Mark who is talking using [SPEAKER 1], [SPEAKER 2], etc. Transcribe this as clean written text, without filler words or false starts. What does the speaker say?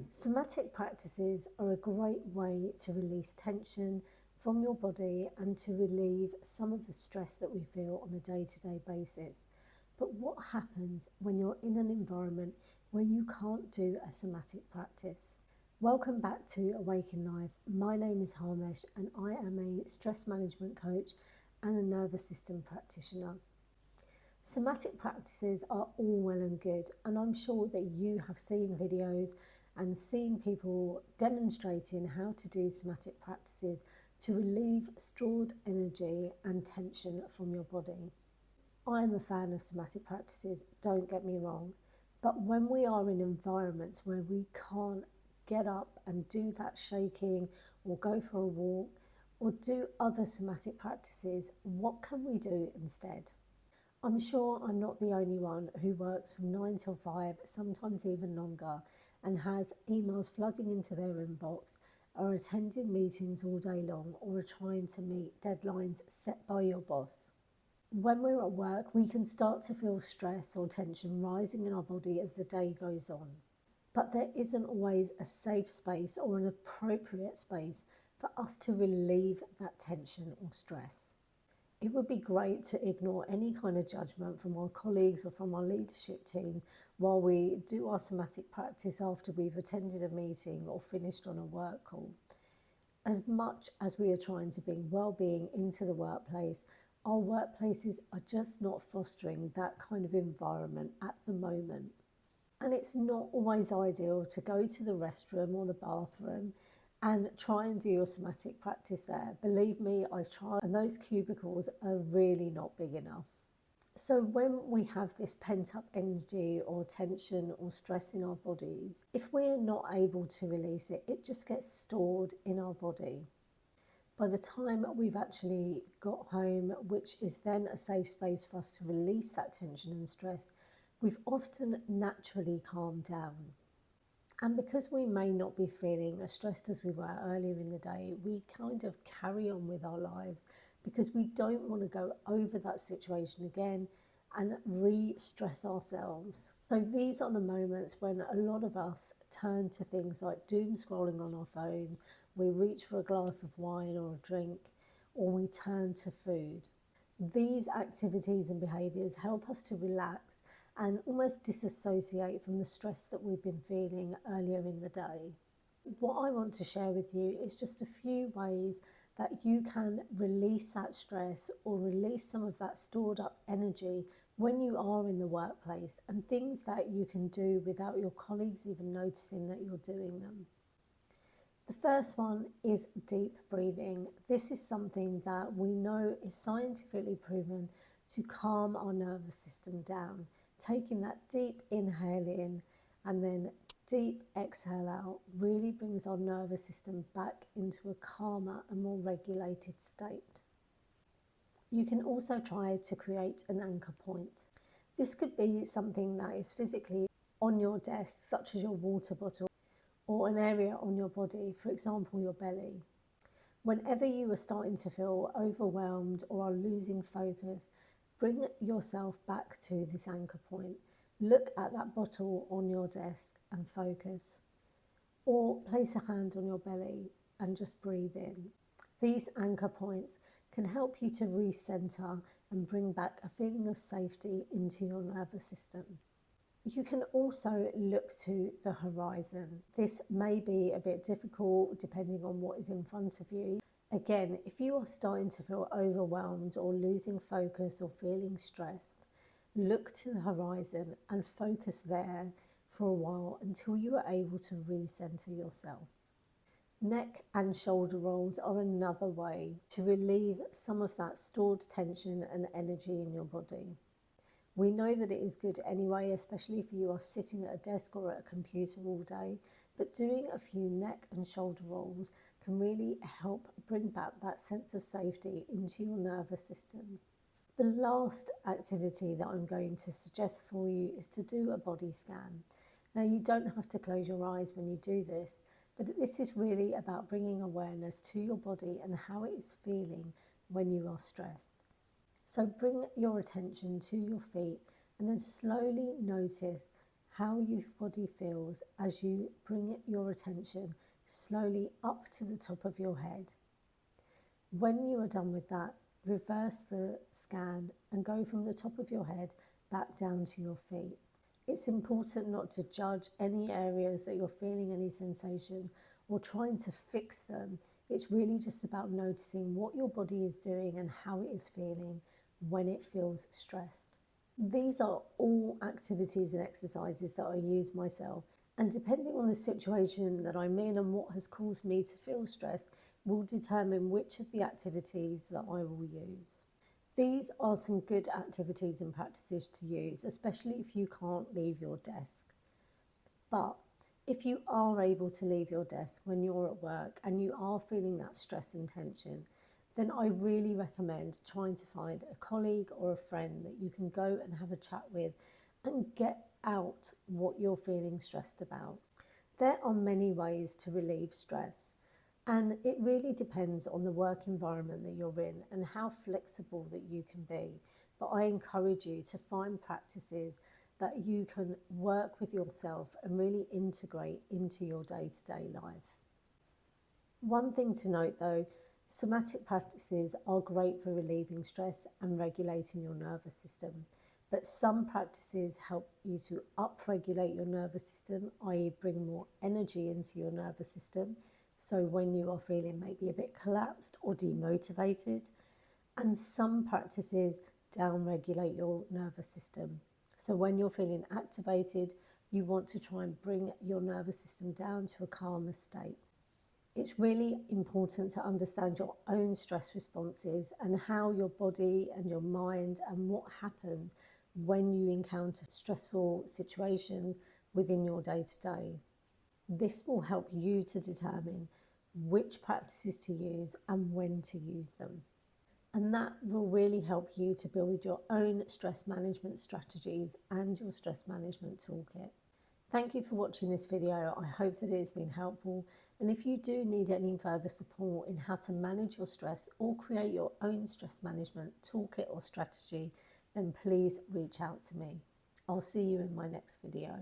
[SPEAKER 1] Somatic practices are a great way to release tension from your body and to relieve some of the stress that we feel on a day-to-day basis. But what happens when you're in an environment where you can't do a somatic practice? Welcome back to Awaken Life. My name is Harmesh and I am a stress management coach and a nervous system practitioner. Somatic practices are all well and good, and I'm sure that you have seen videos and seen people demonstrating how to do somatic practices to relieve stored energy and tension from your body. I am a fan of somatic practices, don't get me wrong, but when we are in environments where we can't get up and do that shaking or go for a walk or do other somatic practices, what can we do instead? I'm sure I'm not the only one who works from 9 till 5, sometimes even longer, and has emails flooding into their inbox, are attending meetings all day long, or are trying to meet deadlines set by your boss. When we're at work, we can start to feel stress or tension rising in our body as the day goes on. But there isn't always a safe space or an appropriate space for us to relieve that tension or stress. It would be great to ignore any kind of judgment from our colleagues or from our leadership teams while we do our somatic practice after we've attended a meeting or finished on a work call. As much as we are trying to bring well-being into the workplace, our workplaces are just not fostering that kind of environment at the moment. And it's not always ideal to go to the restroom or the bathroom and try and do your somatic practice there. Believe me, I've tried, and those cubicles are really not big enough. So when we have this pent up energy or tension or stress in our bodies, if we're not able to release it, it just gets stored in our body. By the time we've actually got home, which is then a safe space for us to release that tension and stress, we've often naturally calmed down. And because we may not be feeling as stressed as we were earlier in the day, we kind of carry on with our lives because we don't want to go over that situation again and re-stress ourselves. So these are the moments when a lot of us turn to things like doom scrolling on our phone, we reach for a glass of wine or a drink, or we turn to food. These activities and behaviours help us to relax and almost disassociate from the stress that we've been feeling earlier in the day. What I want to share with you is just a few ways that you can release that stress or release some of that stored up energy when you are in the workplace, and things that you can do without your colleagues even noticing that you're doing them. The first one is deep breathing. This is something that we know is scientifically proven to calm our nervous system down. Taking that deep inhale in and then deep exhale out really brings our nervous system back into a calmer and more regulated state. You can also try to create an anchor point. This could be something that is physically on your desk, such as your water bottle, or an area on your body, for example, your belly. Whenever you are starting to feel overwhelmed or are losing focus, bring yourself back to this anchor point. Look at that bottle on your desk and focus. Or place a hand on your belly and just breathe in. These anchor points can help you to recenter and bring back a feeling of safety into your nervous system. You can also look to the horizon. This may be a bit difficult depending on what is in front of you. Again, if you are starting to feel overwhelmed or losing focus or feeling stressed, look to the horizon and focus there for a while until you are able to recenter yourself. Neck and shoulder rolls are another way to relieve some of that stored tension and energy in your body. We know that it is good anyway, especially if you are sitting at a desk or at a computer all day, but doing a few neck and shoulder rolls can really help bring back that sense of safety into your nervous system. The last activity that I'm going to suggest for you is to do a body scan. Now, you don't have to close your eyes when you do this, but this is really about bringing awareness to your body and how it is feeling when you are stressed. So bring your attention to your feet and then slowly notice how your body feels as you bring your attention slowly up to the top of your head. When you are done with that, reverse the scan and go from the top of your head back down to your feet. It's important not to judge any areas that you're feeling any sensation or trying to fix them. It's really just about noticing what your body is doing and how it is feeling when it feels stressed. These are all activities and exercises that I use myself, and depending on the situation that I'm in and what has caused me to feel stressed will determine which of the activities that I will use. These are some good activities and practices to use, especially if you can't leave your desk. But if you are able to leave your desk when you're at work and you are feeling that stress and tension, then I really recommend trying to find a colleague or a friend that you can go and have a chat with and get out what you're feeling stressed about. There are many ways to relieve stress, and it really depends on the work environment that you're in and how flexible that you can be. But I encourage you to find practices that you can work with yourself and really integrate into your day-to-day life. One thing to note though, somatic practices are great for relieving stress and regulating your nervous system, but some practices help you to upregulate your nervous system, i.e. bring more energy into your nervous system, so when you are feeling maybe a bit collapsed or demotivated, and some practices downregulate your nervous system. So when you're feeling activated, you want to try and bring your nervous system down to a calmer state. It's really important to understand your own stress responses and how your body and your mind and what happens when you encounter stressful situations within your day-to-day. This will help you to determine which practices to use and when to use them. And that will really help you to build your own stress management strategies and your stress management toolkit. Thank you for watching this video. I hope that it has been helpful. And if you do need any further support in how to manage your stress or create your own stress management toolkit or strategy, then please reach out to me. I'll see you in my next video.